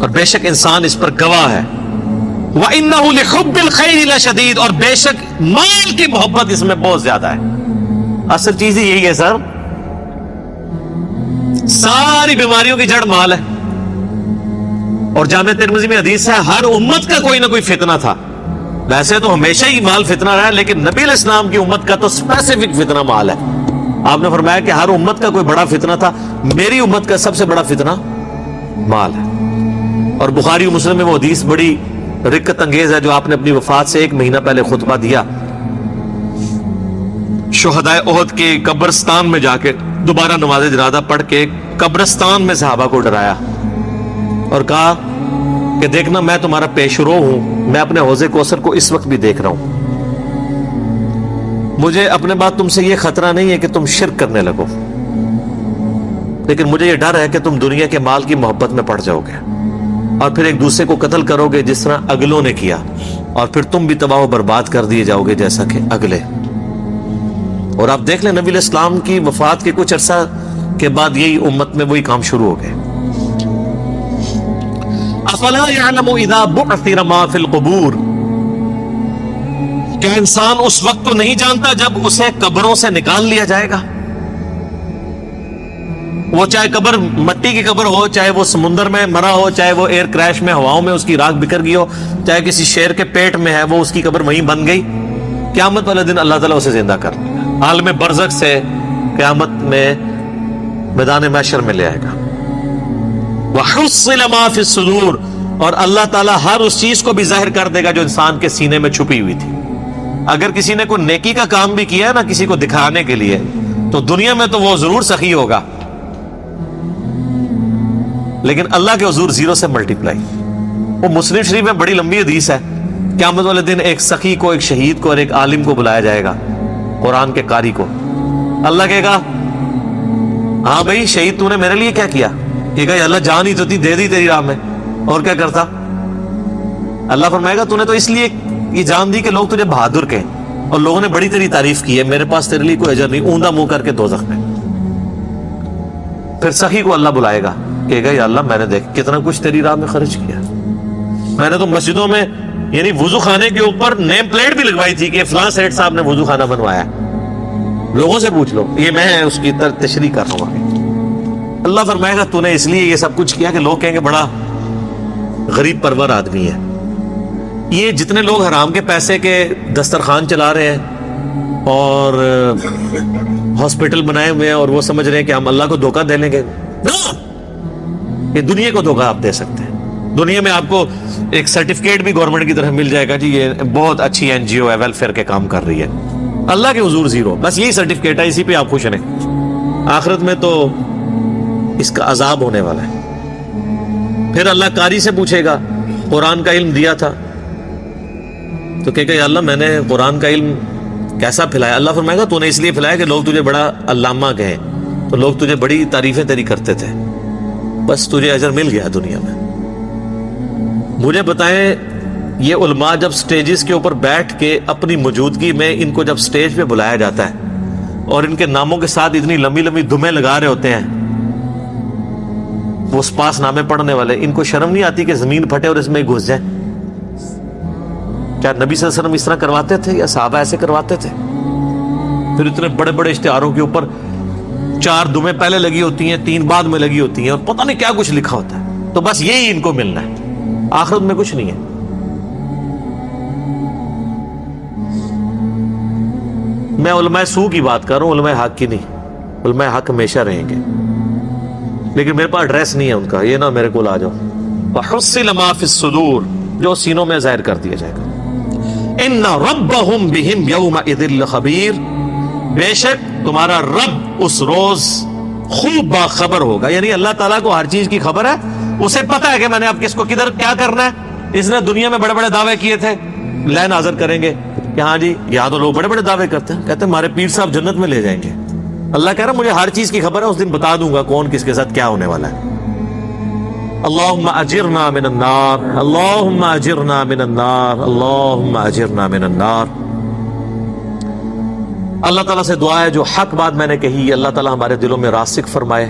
اور بے شک انسان اس پر گواہ ہے. وَإِنَّهُ لِحُبِّ الْخَيْرِ لَشَدِيدٌ، اور بے شک مال کی محبت اس میں بہت زیادہ ہے. اصل چیز ہی یہی ہے سر، ساری بیماریوں کی جڑ مال ہے. اور جامع ترمذی میں حدیث ہے ہر امت کا کوئی نہ کوئی فتنہ تھا. ویسے تو ہمیشہ ہی مال فتنہ رہا ہے، لیکن نبی علیہ السلام کی امت کا تو اسپیسیفک فتنہ مال ہے. آپ نے فرمایا کہ ہر امت کا کوئی بڑا فتنہ تھا، میری امت کا سب سے بڑا فتنہ مال ہے. اور بخاری و مسلم میں وہ حدیث بڑی رکت انگیز ہے جو آپ نے اپنی وفات سے 1 مہینہ پہلے خطبہ دیا. شہدائے احد کے قبرستان میں جا کے دوبارہ نماز جنازہ پڑھ کے قبرستان میں صحابہ کو ڈرایا اور کہا کہ دیکھنا میں تمہارا پیش رو ہوں، میں اپنے حوض کوثر کو اس وقت بھی دیکھ رہا ہوں. مجھے اپنے بعد تم سے یہ خطرہ نہیں ہے کہ تم شرک کرنے لگو، لیکن مجھے یہ ڈر ہے کہ تم دنیا کے مال کی محبت میں پڑ جاؤ گے اور پھر ایک دوسرے کو قتل کرو گے جس طرح اگلوں نے کیا، اور پھر تم بھی تباہ و برباد کر دیے جاؤ گے جیسا کہ اگلے. اور آپ دیکھ لیں نبی علیہ السلام کی وفات کے کچھ عرصہ کے بعد یہی امت میں وہی کام شروع ہو گئے. افلا يعلم اذا بعثر ما في القبور، کیا انسان اس وقت تو نہیں جانتا جب اسے قبروں سے نکال لیا جائے گا؟ وہ چاہے قبر مٹی کی قبر ہو، چاہے وہ سمندر میں مرا ہو، چاہے وہ ایئر کریش میں ہواؤں میں اس کی راکھ بکھر گئی ہو، چاہے کسی شیر کے پیٹ میں ہے وہ اس کی قبر وہیں بن گئی، قیامت والے دن اللہ تعالیٰ اسے زندہ کر لے گا، عالم برزخ سے قیامت میں میدان محشر میں لے آئے گا. وَحُصِّلَ مَا فِي الصُّدُورِ، اور اللہ تعالیٰ ہر اس چیز کو بھی ظاہر کر دے گا جو انسان کے سینے میں چھپی ہوئی تھی. اگر کسی نے کوئی نیکی کا کام بھی کیا ہے نا کسی کو دکھانے کے لیے، تو دنیا میں تو وہ ضرور سخی ہوگا، لیکن اللہ کے حضور 0 سے ملٹیپلائی. وہ مسلم شریف میں بڑی لمبی حدیث ہے، قیامت والے دن ایک سخی کو، ایک شہید کو اور ایک عالم کو بلایا جائے گا، قرآن کے قاری کو. اللہ کہے گا ہاں بھائی شہید تو نے میرے لیے کیا کیا؟ کہے گا اللہ جان ہی تو تھی، دے دی تیری راہ میں، اور کیا کرتا؟ اللہ فرمائے گا تو نے تو اس لیے یہ جان دی کہ لوگ تجھے بہادر کہیں، اور لوگوں نے بڑی تیری تعریف کی ہے، میرے پاس تیرے لیے کوئی اجر نہیں، اوندا منہ کر کے دوزخ میں. پھر سخی کو اللہ بلائے گا، کہے گا یا اللہ میں نے دیکھ کتنا کچھ تیری راہ میں خرچ کیا، میں نے تو مسجدوں میں یعنی وضو خانے کے اوپر نیم پلیٹ بھی لگوائی تھی کہ فلاں سیٹ صاحب نے وضو خانہ بنوایا، لوگوں سے پوچھ لو، یہ میں اس کی تشریح کر رہا ہوں. اللہ فرمائے گا تو نے اس لیے یہ سب کچھ کیا کہ لوگ کہیں گے بڑا غریب پرور آدمی ہے. یہ جتنے لوگ حرام کے پیسے کے دسترخوان چلا رہے ہیں اور ہاسپٹل بنائے ہوئے ہیں اور وہ سمجھ رہے ہیں کہ ہم اللہ کو دھوکہ دے لیں گے، یہ دنیا کو دھوکہ آپ دے سکتے ہیں. دنیا میں آپ کو ایک سرٹیفکیٹ بھی گورنمنٹ کی طرف مل جائے گا، جی یہ بہت اچھی NGO ہے، ویلفیئر کے کام کر رہی ہے. اللہ کے حضور 0، بس یہی سرٹیفکیٹ ہے، اسی پہ آپ خوش رہیں. آخرت میں تو اس کا عذاب ہونے والا ہے. پھر اللہ قاری سے پوچھے گا قرآن کا علم دیا تھا، تو کہے گا یا اللہ میں نے قرآن کا علم کیسا پھیلایا؟ اللہ فرمائے گا تو نے اس لیے پھیلایا کہ لوگ تجھے بڑا علامہ کہیں، تو لوگ تجھے بڑی تعریفیں تیری کرتے تھے، بس تجھے اجر مل گیا دنیا میں. مجھے بتائیں یہ علماء جب سٹیجز کے اوپر بیٹھ کے اپنی موجودگی میں ان کو جب سٹیج پہ بلایا جاتا ہے اور ان کے ناموں کے ساتھ اتنی لمبی لمبی دمیں لگا رہے ہوتے ہیں وہ سپاس نامے پڑھنے والے، ان کو شرم نہیں آتی کہ زمین پھٹے اور اس میں گھس جائیں؟ کیا نبی صلی اللہ علیہ وسلم اس طرح کرواتے تھے یا صحابہ ایسے کرواتے تھے؟ پھر اتنے بڑے بڑے اشتہاروں کے اوپر 4 دمیں پہلے لگی ہوتی ہیں، 3 بعد میں لگی ہوتی ہیں، اور پتہ نہیں کیا کچھ لکھا ہوتا ہے. تو بس یہی ان کو ملنا ہے، آخرت میں کچھ نہیں ہے. میں علماء سو کی بات کر رہا ہوں، علماء حق کی نہیں. علماء حق ہمیشہ رہیں گے، لیکن میرے پاس ایڈریس نہیں ہے ان کا، یہ نہ میرے کو آ جاؤ. وَحُصِّلَ مَا فِي الصُّدُورِ، جو سینوں میں ظاہر کر دیا جائے گا. إِنَّ رَبَّهُمْ بِهِمْ يَوْمَئِذٍ لَخَبِيرٌ، بے شک تمہارا رب اس روز خوب باخبر ہوگا. یعنی اللہ تعالیٰ کو ہر چیز کی خبر ہے، اسے پتا ہے کہ میں نے اب کس کو کدھر کیا کرنا ہے. اس نے دنیا میں بڑے بڑے دعوے کیے تھے، لین حاضر کریں گے کہ ہاں جی یہاں تو لوگ بڑے بڑے دعوے کرتے ہیں، کہتے ہیں ہمارے پیر صاحب جنت میں لے جائیں گے. اللہ کہہ رہا مجھے ہر چیز کی خبر ہے، اس دن بتا دوں گا کون کس کے ساتھ کیا ہونے والا ہے. اللہم اجرنا من النار، اللہم اجرنا من النار، اللہم اجرنا من النار. اللہ تعالیٰ سے دعا ہے جو حق بات میں نے کہی اللہ تعالیٰ ہمارے دلوں میں راسخ فرمائے.